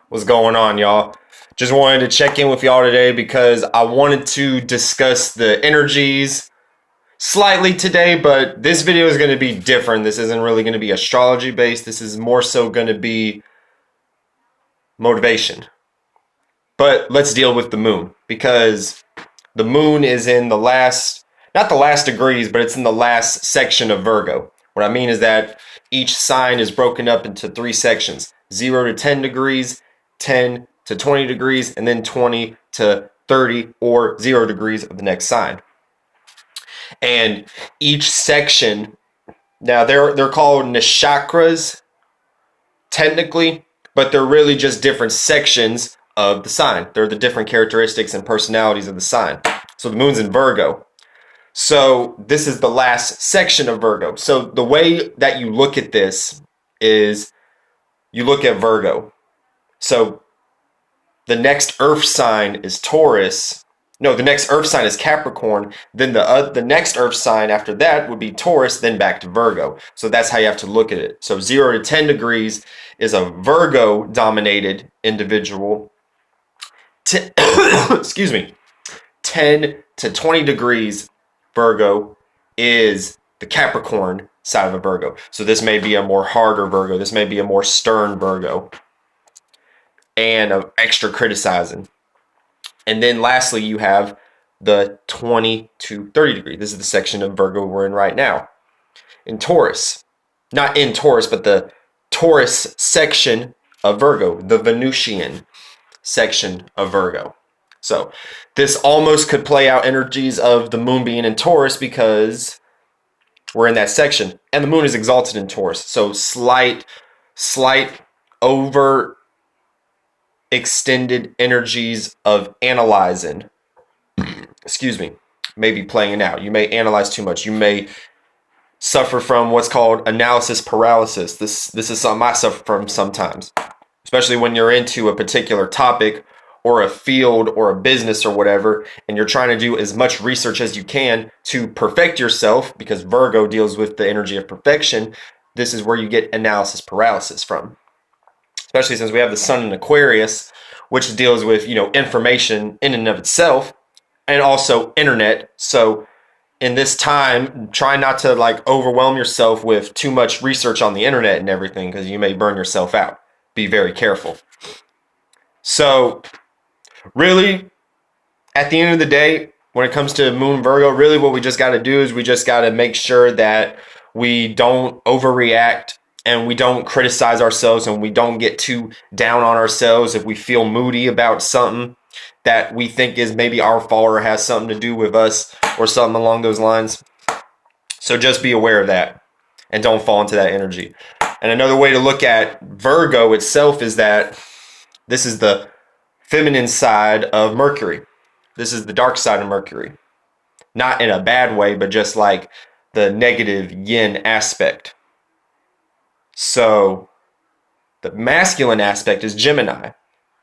What's going on, y'all? Just wanted to check in with y'all today because I wanted to discuss the energies slightly today, but this video is going to be different. This isn't really going to be astrology based. This is more so going to be motivation. But let's deal with the moon because the moon is in the last, not the last degrees, but it's in the last section of Virgo. What I mean is that each sign is broken up into three sections: 0 to 10 degrees, 10 to 20 degrees, and then 20 to 30 or 0 degrees of the next sign. And each section, now they're called nakshatras technically, but they're really just different sections of the sign. They're the different characteristics and personalities of the sign. So the moon's in Virgo. So this is the last section of Virgo. So the way that you look at this is you look at Virgo. So the next earth sign is Taurus. No, the next earth sign is Capricorn. Then the next earth sign after that would be Taurus, then back to Virgo. So that's how you have to look at it. So 0 to 10 degrees is a Virgo dominated individual. Excuse me. 10 to 20 degrees Virgo is the Capricorn side of a Virgo. So this may be a more harder Virgo. This may be a more stern Virgo and extra criticizing. And then lastly, you have the 20 to 30 degree. This is the section of Virgo we're in right now. In Taurus, not in Taurus, but the Taurus section of Virgo, the Venusian section of Virgo. So this almost could play out energies of the moon being in Taurus because we're in that section. And the moon is exalted in Taurus. So slight over extended energies of analyzing, excuse me, may be playing out. You may analyze too much. You may suffer from what's called analysis paralysis. This is something I suffer from sometimes, especially when you're into a particular topic or a field or a business or whatever, and you're trying to do as much research as you can to perfect yourself, because Virgo deals with the energy of perfection. This is where you get analysis paralysis from. Especially since we have the sun in Aquarius, which deals with, information in and of itself, and also internet. So in this time, try not to overwhelm yourself with too much research on the internet and everything, because you may burn yourself out. Be very careful. So really, at the end of the day, when it comes to Moon Virgo, really what we just got to do is we just got to make sure that we don't overreact, and we don't criticize ourselves, and we don't get too down on ourselves if we feel moody about something that we think is maybe our fault or has something to do with us or something along those lines. So just be aware of that and don't fall into that energy. And another way to look at Virgo itself is that this is the feminine side of Mercury. This is the dark side of Mercury. Not in a bad way, but just like the negative yin aspect. So the masculine aspect is Gemini,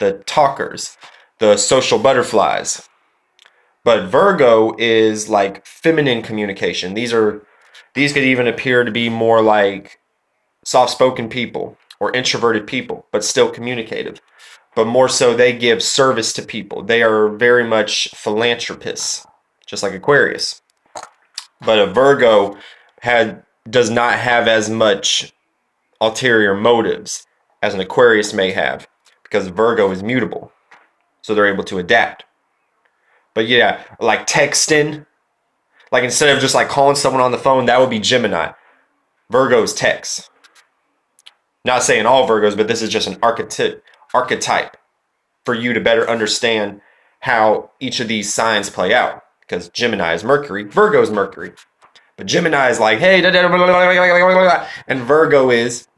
the talkers, the social butterflies. But Virgo is like feminine communication. These could even appear to be more like soft-spoken people or introverted people, but still communicative. But more so, they give service to people. They are very much philanthropists, just like Aquarius. But a Virgo does not have as much ulterior motives as an Aquarius may have, because Virgo is mutable, so they're able to adapt. But yeah, like texting, like instead of just like calling someone on the phone, that would be Gemini. Virgo's text. Not saying all Virgos, but this is just an archetype for you to better understand how each of these signs play out, because Gemini is Mercury, Virgo is Mercury. But Gemini is like, hey, and Virgo is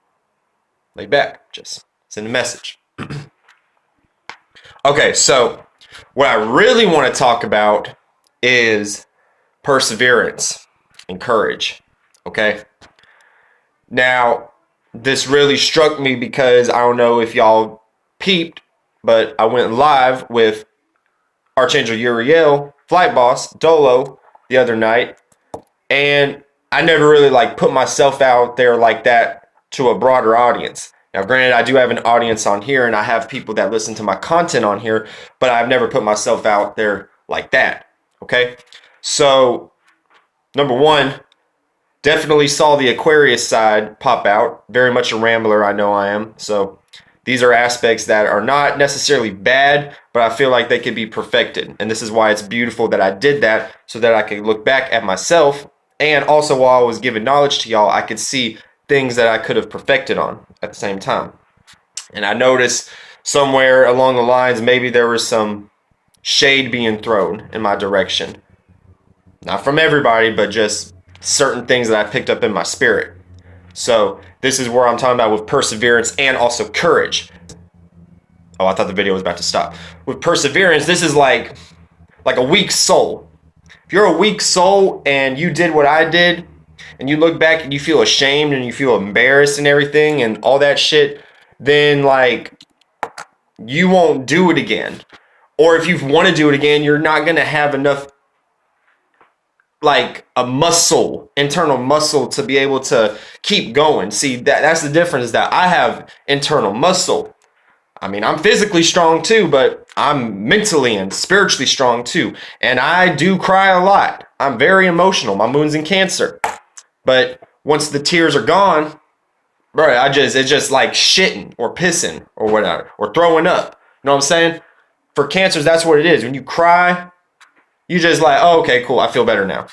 laid back, just send a message. Okay, so what I really want to talk about is perseverance and courage, okay? Now, this really struck me because I don't know if y'all peeped, but I went live with Archangel Uriel, Flight Boss, Dolo, the other night, and I never really put myself out there like that to a broader audience. Now, granted, I do have an audience on here and I have people that listen to my content on here, but I've never put myself out there like that. Okay. So, number one, definitely saw the Aquarius side pop out. Very much a rambler, I know I am. So, these are aspects that are not necessarily bad, but I feel like they could be perfected. And this is why it's beautiful that I did that, so that I could look back at myself. And also, while I was giving knowledge to y'all, I could see things that I could have perfected on at the same time. And I noticed somewhere along the lines, maybe there was some shade being thrown in my direction. Not from everybody, but just certain things that I picked up in my spirit. So this is where I'm talking about with perseverance and also courage. Oh, I thought the video was about to stop. With perseverance, this is like a weak soul. If you're a weak soul and you did what I did, and you look back and you feel ashamed and you feel embarrassed and everything and all that shit, then like you won't do it again. Or if you want to do it again, you're not going to have enough like a muscle, internal muscle to be able to keep going. See, that's the difference, is that I have internal muscle. I mean, I'm physically strong too, but I'm mentally and spiritually strong too. And I do cry a lot. I'm very emotional. My moon's in Cancer. But once the tears are gone, bro, it's just like shitting or pissing or whatever, or throwing up. You know what I'm saying? For Cancers, that's what it is. When you cry, you just like, oh, okay, cool, I feel better now.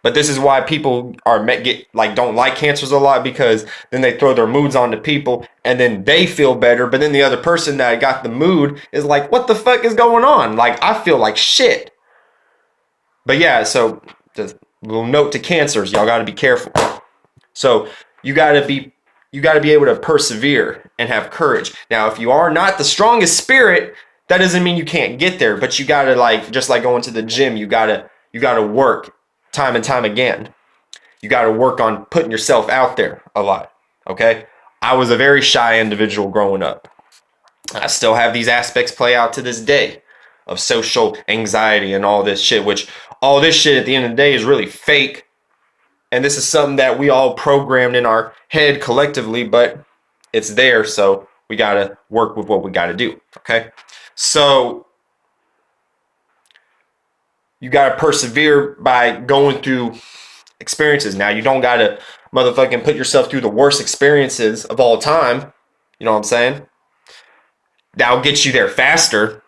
But this is why people don't like Cancers a lot, because then they throw their moods onto people and then they feel better. But then the other person that got the mood is like, what the fuck is going on? Like, I feel like shit. But yeah, so just a little note to Cancers, y'all got to be careful. So you got to be able to persevere and have courage. Now, if you are not the strongest spirit, that doesn't mean you can't get there, but you got to just like going to the gym, you got to work time and time again. You got to work on putting yourself out there a lot. Okay. I was a very shy individual growing up. I still have these aspects play out to this day of social anxiety and all this shit, which all this shit at the end of the day is really fake. And this is something that we all programmed in our head collectively, but it's there. So we got to work with what we got to do. Okay. So you got to persevere by going through experiences. Now, you don't got to motherfucking put yourself through the worst experiences of all time. You know what I'm saying? That'll get you there faster.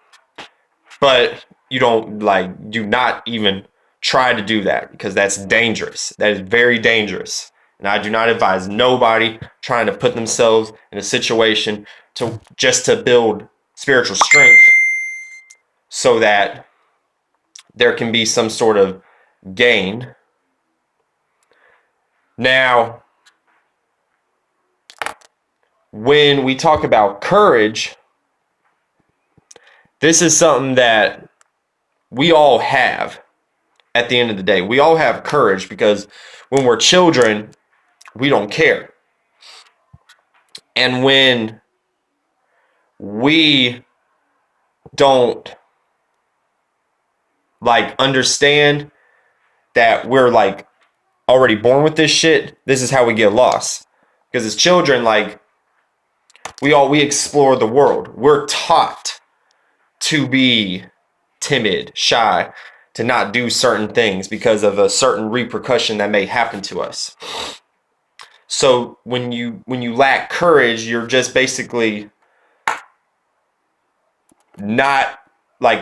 But you do not even try to do that, because that's dangerous. That is very dangerous. And I do not advise nobody trying to put themselves in a situation to build spiritual strength so that there can be some sort of gain. Now, when we talk about courage, this is something that we all have at the end of the day. We all have courage, because when we're children, we don't care. And when we don't understand that we're already born with this shit, this is how we get lost. Because as children, we explore the world. We're taught to be timid, shy, to not do certain things because of a certain repercussion that may happen to us. So when you lack courage, you're just basically not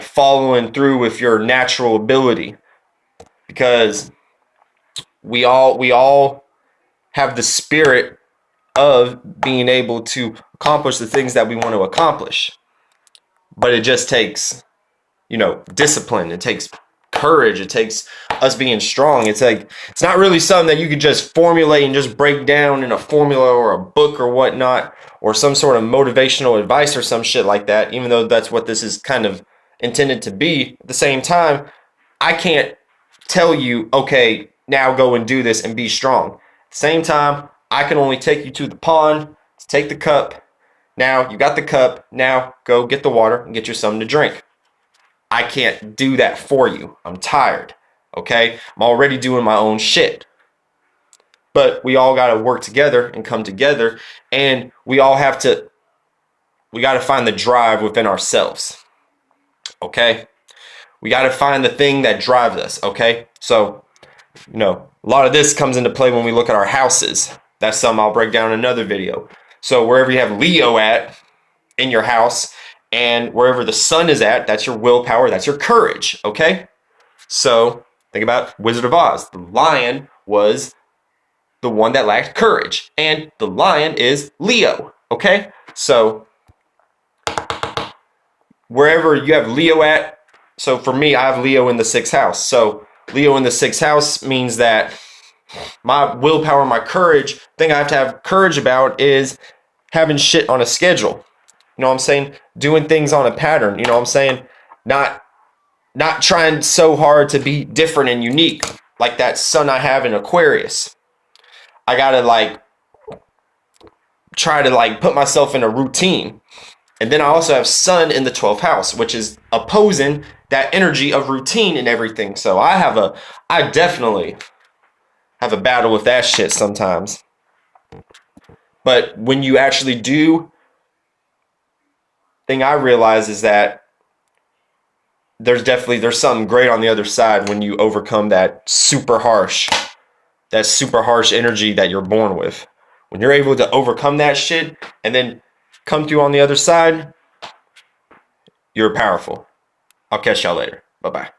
following through with your natural ability, because we all have the spirit of being able to accomplish the things that we want to accomplish, but it just takes discipline. It takes courage. It takes us being strong. It's not really something that you could just formulate and just break down in a formula or a book or whatnot, or some sort of motivational advice or some shit like that, even though that's what this is kind of intended to be. At the same time, I can't tell you, okay, now go and do this and be strong. At the same time, I can only take you to the pond, take the cup. Now you got the cup, now go get the water and get you something to drink. I can't do that for you. I'm tired. Okay? I'm already doing my own shit. But we all got to work together and come together, and we got to find the drive within ourselves. Okay? We got to find the thing that drives us. Okay? So, a lot of this comes into play when we look at our houses. That's something I'll break down in another video. So wherever you have Leo at in your house, and wherever the sun is at, that's your willpower, that's your courage. Okay? So think about Wizard of Oz. The lion was the one that lacked courage, and the lion is Leo. Okay? So wherever you have Leo at, so for me, I have Leo in the 6th house. So Leo in the 6th house means that my willpower, my courage, thing I have to have courage about is having shit on a schedule. You know what I'm saying? Doing things on a pattern. You know what I'm saying? Not trying so hard to be different and unique, like that sun I have in Aquarius. I gotta try to put myself in a routine. And then I also have sun in the 12th house, which is opposing that energy of routine and everything. So I definitely have a battle with that shit sometimes. But when you actually do, thing I realize is that there's something great on the other side when you overcome that super harsh energy that you're born with. When you're able to overcome that shit and then come through on the other side, you're powerful. I'll catch y'all later. Bye-bye.